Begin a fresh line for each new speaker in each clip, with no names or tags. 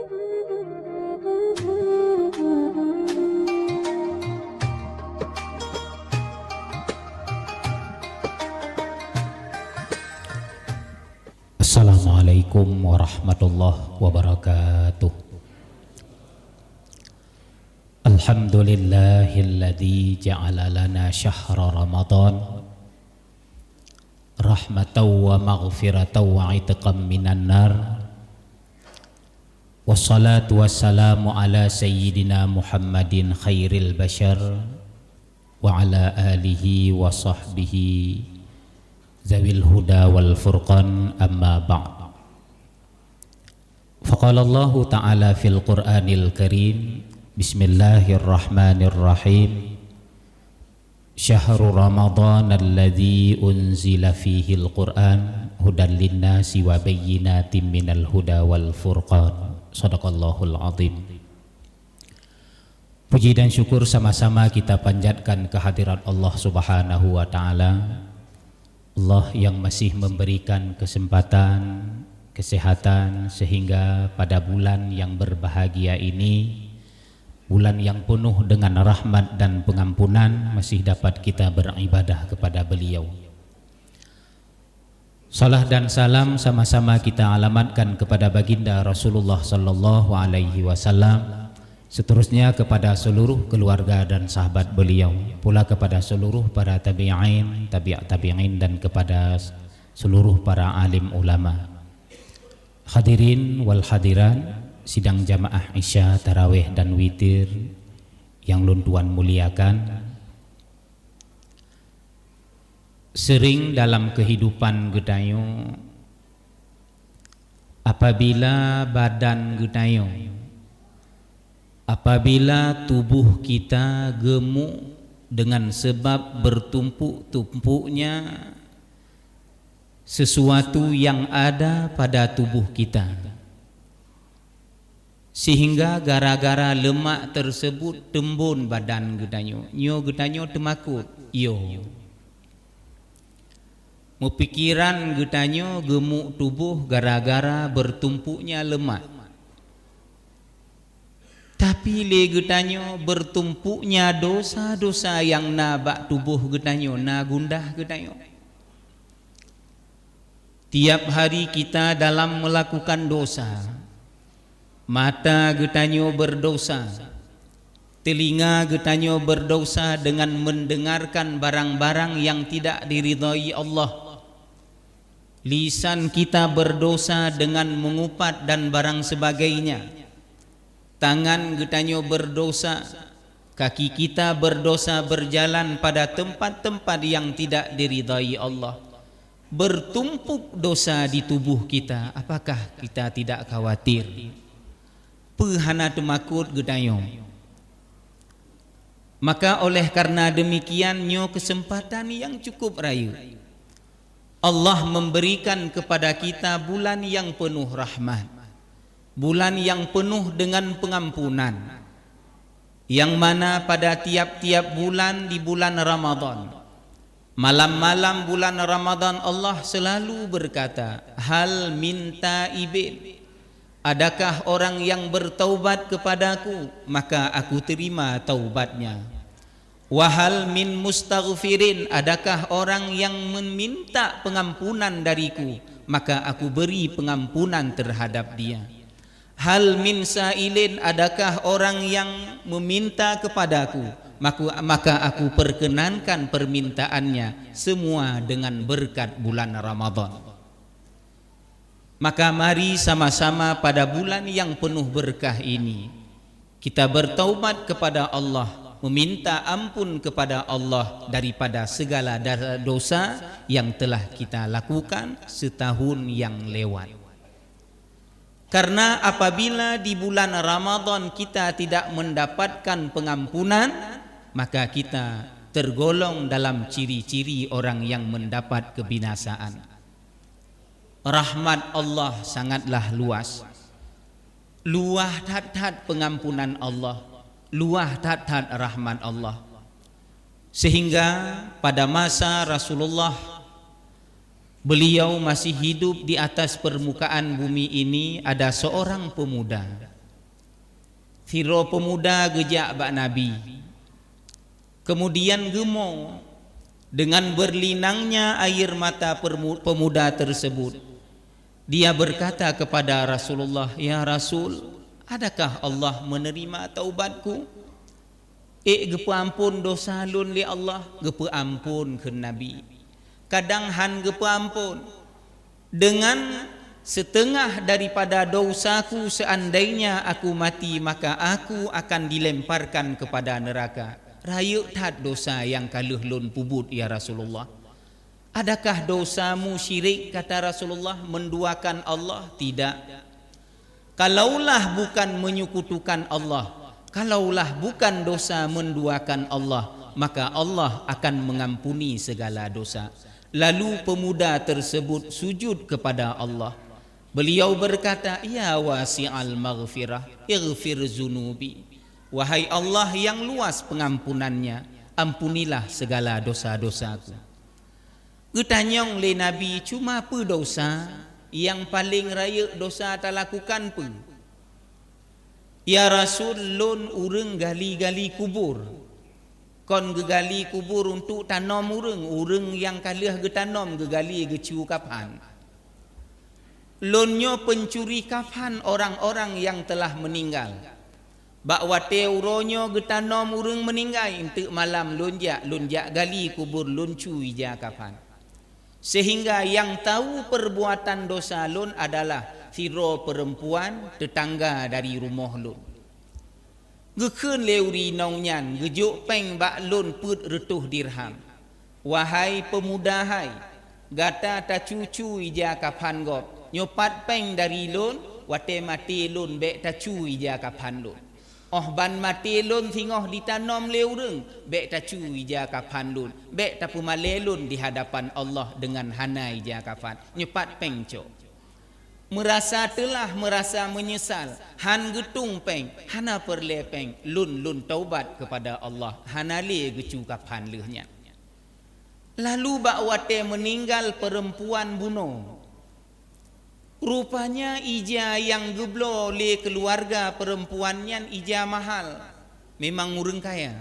Assalamualaikum warahmatullahi wabarakatuh. Alhamdulillahilladzi ja'ala lana syahra Ramadan rahmatan wa maghfiratan wa itqam minan nar. Wassalatu wassalamu ala sayyidina Muhammadin khairil bashar wa ala alihi wa sahbihi zawil huda wal furqan, amma ba'd. Faqala Allah ta'ala fil Qur'anil Karim, bismillahirrahmanirrahim, syahru Ramadan alladzi unzila fihi al-Qur'an hudan linnasi wa bayyinatin minal huda wal furqan. Shadaqallahul azim. Puji dan syukur sama-sama kita panjatkan kehadirat Allah Subhanahu wa ta'ala, Allah yang masih memberikan kesempatan, kesehatan, sehingga pada bulan yang berbahagia ini, bulan yang penuh dengan rahmat dan pengampunan, masih dapat kita beribadah kepada beliau. Salah dan salam sama-sama kita alamatkan kepada baginda Rasulullah sallallahu alaihi wasallam, seterusnya kepada seluruh keluarga dan sahabat beliau, pula kepada seluruh para tabi'in, tabi'in, dan kepada seluruh para alim ulama. Hadirin wal hadirat sidang jamaah Isya, Tarawih dan Witir yang Lun Tuan muliakan. Sering dalam kehidupan gedayo, apabila badan gedayo, apabila tubuh kita gemuk dengan sebab bertumpuk-tumpuknya sesuatu yang ada pada tubuh kita, sehingga gara-gara lemak tersebut tembun badan gedanyo, nyo gedanyo temakut, yo mupikiran gedanyo gemuk tubuh gara-gara bertumpuknya lemak. Tapi le gedanyo bertumpuknya dosa-dosa yang nabak tubuh gedanyo, na gundah gedanyo. Tiap hari kita dalam melakukan dosa, mata gedanyo berdosa, telinga gedanyo berdosa dengan mendengarkan barang-barang yang tidak diridhai Allah. Lisan kita berdosa dengan mengupat dan barang sebagainya. Tangan gedanyo berdosa, kaki kita berdosa berjalan pada tempat-tempat yang tidak diridhai Allah. Bertumpuk dosa di tubuh kita, apakah kita tidak khawatir? Pehana temakut gedanyo. Maka oleh karena demikian, nyo kesempatan yang cukup rayu, Allah memberikan kepada kita bulan yang penuh rahmat, bulan yang penuh dengan pengampunan, yang mana pada tiap-tiap bulan di bulan Ramadan, malam-malam bulan Ramadan, Allah selalu berkata, hal min taibin, adakah orang yang bertaubat kepadaku, maka aku terima taubatnya. Wahal min mustaghfirin, adakah orang yang meminta pengampunan dariku, maka aku beri pengampunan terhadap dia. Hal min sa'ilin, adakah orang yang meminta kepadaku, maka aku perkenankan permintaannya, semua dengan berkat bulan Ramadan. Maka mari sama-sama pada bulan yang penuh berkah ini kita bertaubat kepada Allah, meminta ampun kepada Allah daripada segala dosa yang telah kita lakukan setahun yang lewat. Karena apabila di bulan Ramadan kita tidak mendapatkan pengampunan, maka kita tergolong dalam ciri-ciri orang yang mendapat kebinasaan. Rahmat Allah sangatlah luas, luah tat-tat pengampunan Allah, luah tat-tat rahmat Allah. Sehingga pada masa Rasulullah, beliau masih hidup di atas permukaan bumi ini, ada seorang pemuda Siro pemuda gejak bak Nabi. Kemudian gemo dengan berlinangnya air mata pemuda tersebut. Dia berkata kepada Rasulullah, "Ya Rasul, adakah Allah menerima taubatku?" Gepa ampun dosa lun li Allah, gepa ampun ke Nabi. Kadang han gepa ampun dengan setengah daripada dosaku, seandainya aku mati maka aku akan dilemparkan kepada neraka. Raya tak dosa yang kaluh lun pubut ya Rasulullah. Adakah dosamu syirik, kata Rasulullah, menduakan Allah? Tidak. Kalaulah bukan menyekutukan Allah, kalaulah bukan dosa menduakan Allah, maka Allah akan mengampuni segala dosa. Lalu pemuda tersebut sujud kepada Allah. Beliau berkata, "Ya wasi'al maghfirah, ighfir zunubi." Wahai Allah yang luas pengampunannya, ampunilah segala dosa-dosaku. Getanyong le Nabi, cuma apa dosa yang paling raya dosa tak lakukan pun? Ya Rasul, lon urang gali-gali kubur. Kon gegali kubur untuk tanam urang yang kalah getanam gegali gecu kapan. Lonyo pencuri kapan orang-orang yang telah meninggal. Bak wate uronyo getanam urang meninggal, untuk malam lonjak gali kubur loncu ija kapan. Sehingga yang tahu perbuatan dosa lon adalah siro perempuan tetangga dari rumah lon. Gekun leuri nongnyan gejuk peng bak lon put retuh dirham. Wahai pemuda hai, gata ta cucu ija kapan gop, nyopat peng dari lon, wate mati lon bek ta cu ija kapan lon. Oh ban mati lon singoh ditanam leureng, bek ta cu ija kapan lon, bek ta pumale lon di hadapan Allah dengan hana ija kapan. Nyopat peng cok. Merasa telah merasa menyesal, han getung peng, hana perle peng, lun taubat kepada Allah, hana le gecu kapan lehnya. Lalu bak wate meninggal perempuan bunuh. Rupanya ija yang geblo le keluarga perempuannya ija mahal, memang urang kaya.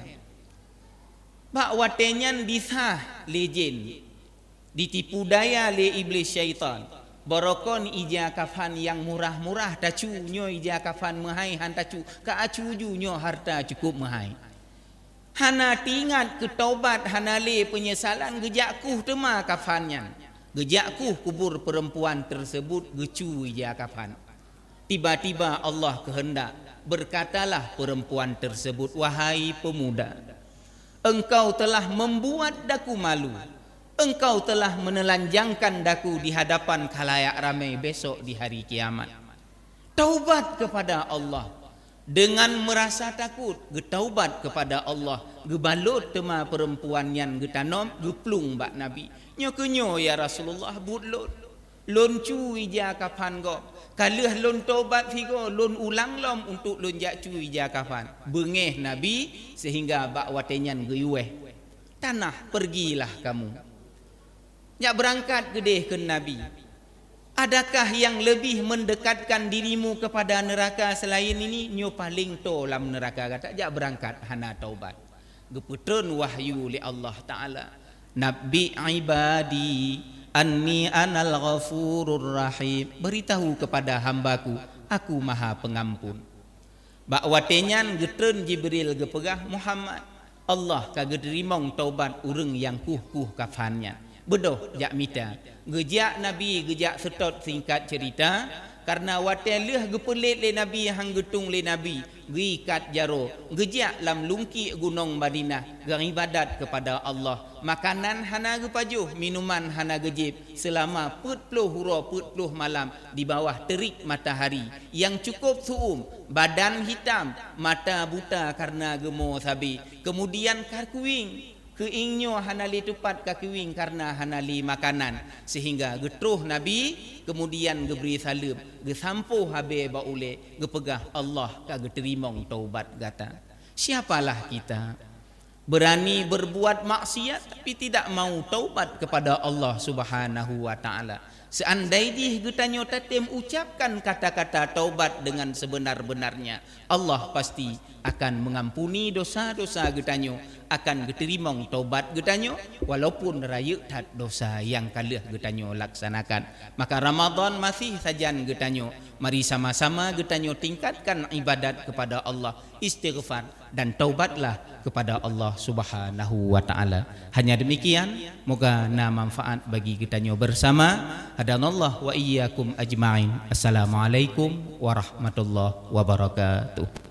Bak watenyan disah le jin, ditipu daya le iblis syaitan. Borokon ija kafan yang murah-murah tacu nyo ija kafan mahai han tacu ka acu ju nyo harta cukup mahai. Hana tingat ke taubat, hana le penyesalan gejakkuh tema kafannya. Gejakkuh kubur perempuan tersebut gecu ija kafan. Tiba-tiba Allah kehendak, berkatalah perempuan tersebut, "Wahai pemuda, engkau telah membuat daku malu. Engkau telah menelanjangkan daku di hadapan khalayak ramai besok di hari kiamat. Taubat kepada Allah." Dengan merasa takut, getaubat kepada Allah, gebalut tema perempuan yang getanom, geplung bak Nabi. Nyo kenyo ya Rasulullah budlot. Lon cu ija kapan go. Kalah lon taubat figo, lon ulang lom untuk lon jak cu ija kapan. Bengeh Nabi sehingga bak watenyan geyueh. Tanah pergilah kamu. Jak berangkat gedeh ke Nabi. Adakah yang lebih mendekatkan dirimu kepada neraka selain ini? Nyo paling to lam neraka kata jak berangkat hana taubat. Geputun wahyu li Allah Ta'ala. Nabi ibadi anni anal ghafurur rahim. Beritahu kepada hambaku, aku maha pengampun. Bak watenyan getun Jibril gepegah Muhammad. Allah kagedrimong taubat urang yang kuh kafannya. Bedoh jak mita. Gejak Nabi gejak setot singkat cerita. Karena wate leh gepelit le Nabi hang getung le Nabi. Gikat jaro. Gejak lam lungki gunung Madinah. Geribadat kepada Allah. Makanan hana gepajuh. Minuman hana gejib. Selama 40 hura 40 malam. Di bawah terik matahari. Yang cukup suum. Badan hitam. Mata buta karena gemo sabi. Kemudian karkuing. Keingnyo hanali tupat kakiwing karena hanali makanan. Sehingga getruh Nabi kemudian geberi salam. Gesampuh habe baule gepegah Allah kageterimong taubat gata. Siapalah kita? berani berbuat maksiat tapi tidak mau taubat kepada Allah Subhanahu wa taala. Seandainya getanyo tatem ucapkan kata-kata taubat dengan sebenar-benarnya, Allah pasti akan mengampuni dosa-dosa getanyo, akan diterima taubat getanyo walaupun raya tat dosa yang kalah getanyo laksanakan. Maka Ramadan masih sajan getanyo, mari sama-sama getanyo tingkatkan ibadat kepada Allah, istighfar dan taubatlah kepada Allah Subhanahu wa taala. Hanya demikian, moga na manfaat bagi getanyo bersama. Hadanallah wa iyyakum ajma'in. Assalamualaikum warahmatullahi wabarakatuh.